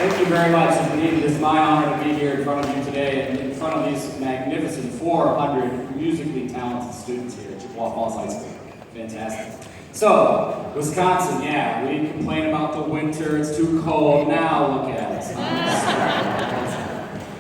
Thank you very much. Indeed, it is my honor to be here in front of you today and in front of these magnificent 400 musically talented students here at Chippewa Falls High School. Fantastic. So, Wisconsin, yeah, we complain about the winter, it's too cold. Now look at it.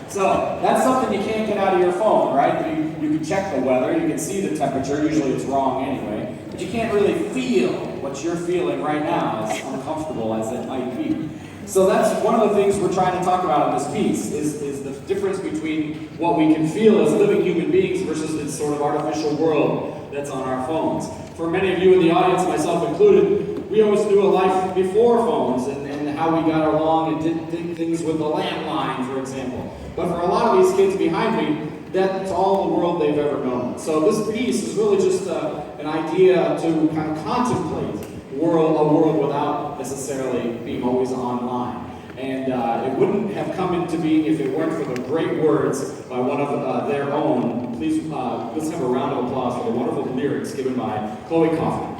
So, that's something you can't get out of your phone, right? You can check the weather, you can see the temperature, usually it's wrong anyway, but you can't really feel what you're feeling right now, as uncomfortable as it might be. So that's one of the things we're trying to talk about in this piece, is the difference between what we can feel as living human beings versus this sort of artificial world that's on our phones. For many of you in the audience, myself included, we always knew a life before phones and how we got along and did things with the landline, for example. But for a lot of these kids behind me, that's all the world they've ever known. So this piece is really just an idea to kind of contemplate a world without necessarily being always online. And it wouldn't have come into being if it weren't for the great words by one of their own. Please, let's have a round of applause for the wonderful lyrics given by Chloe Kaufman.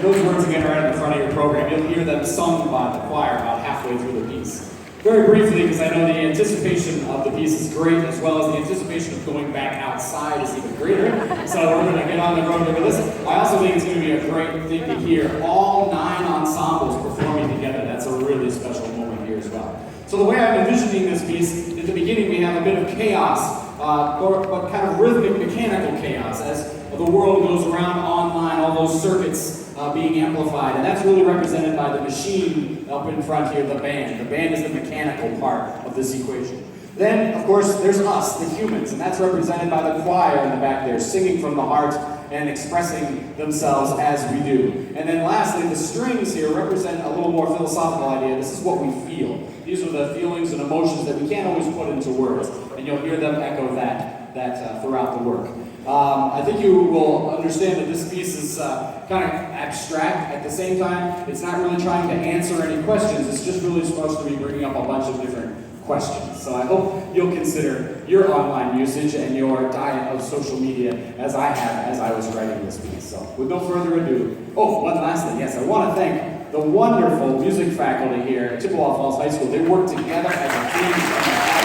Those words again are right in the front of your program. You'll hear them sung by the choir about halfway through the piece. Very briefly, because I know the anticipation of the piece is great, as well as the anticipation of going back outside is even greater. So we're going to get on the road and listen. I also think it's going to be a great thing to hear all 9 ensembles performing together. That's a really special moment here as well. So the way I'm envisioning this piece, at the beginning we have a bit of chaos, but kind of rhythmic, mechanical chaos, as the world goes around online, all those circuits being amplified, and that's really represented by the machine up in front here, the band. The band is the mechanical part of this equation. Then, of course, there's us, the humans, and that's represented by the choir in the back there, singing from the heart and expressing themselves as we do. And then lastly, the strings here represent a little more philosophical idea. This is what we feel. These are the feelings and emotions that we can't always put into words, and you'll hear them echo that throughout the work. I think you will understand that this piece is kind of abstract. At the same time, it's not really trying to answer any questions. It's just really supposed to be bringing up a bunch of different questions. So I hope you'll consider your online usage and your diet of social media as I have as I was writing this piece. So with no further ado, one last thing. Yes, I want to thank the wonderful music faculty here at Chippewa Falls High School. They work together as a team.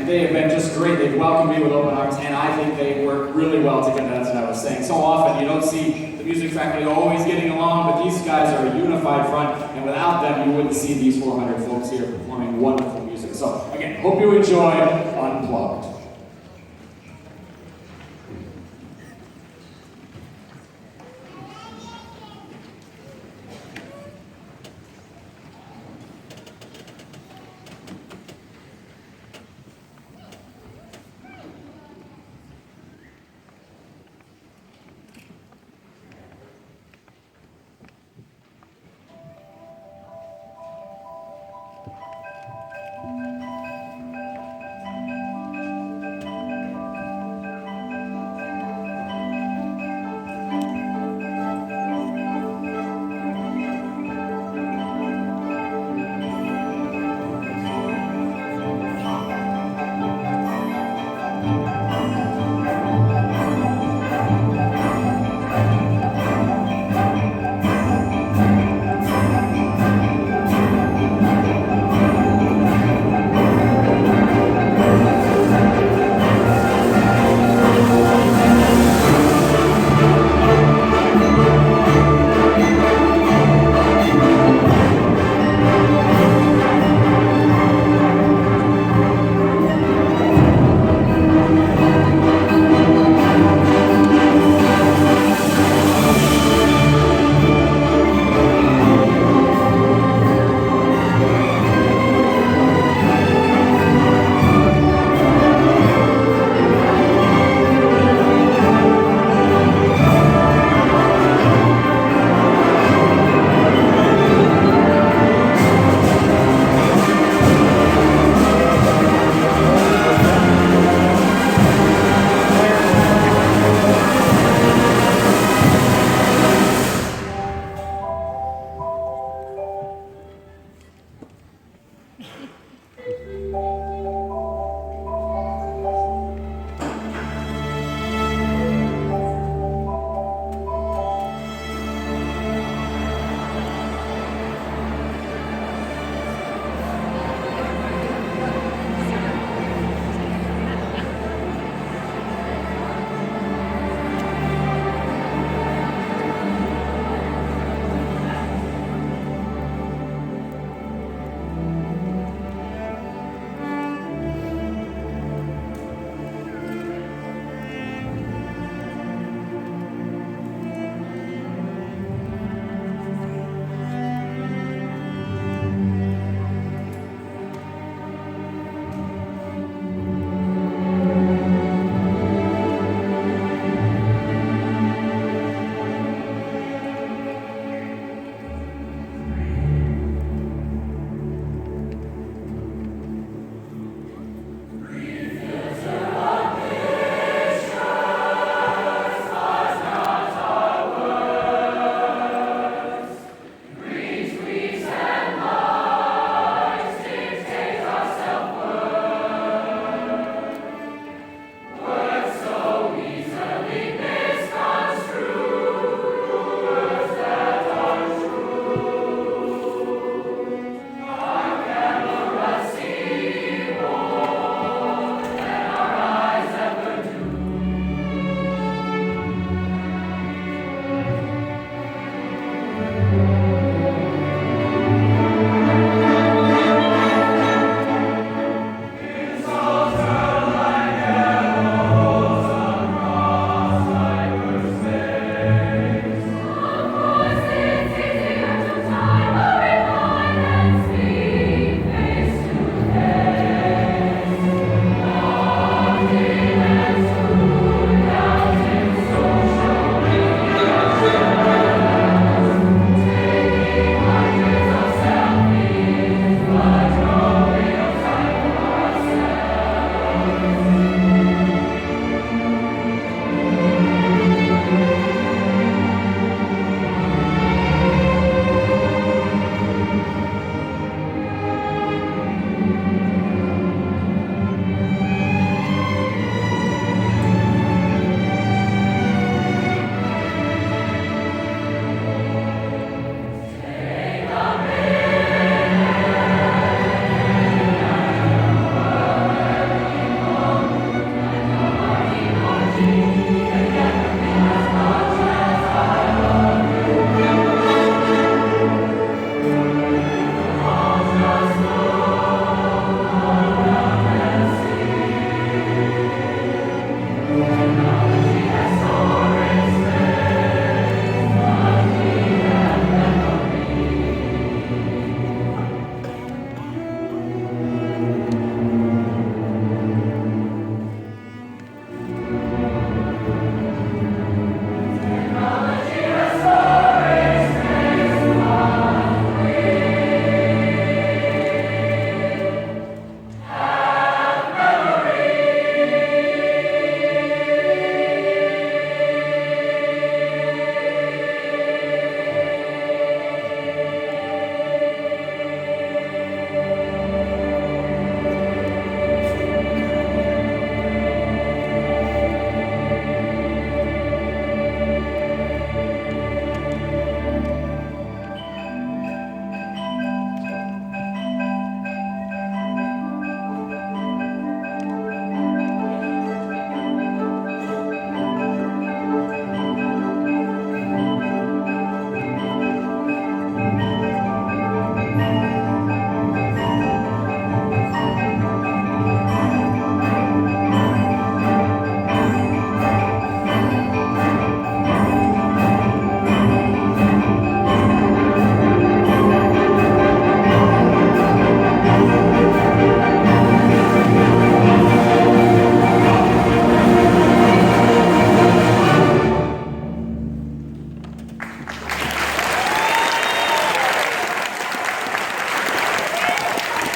They have been just great. They've welcomed me with open arms, and I think they work really well together. That's what I was saying. So often you don't see the music faculty always getting along, but these guys are a unified front, and without them, you wouldn't see these 400 folks here performing wonderful music. So again, hope you enjoy Unplugged.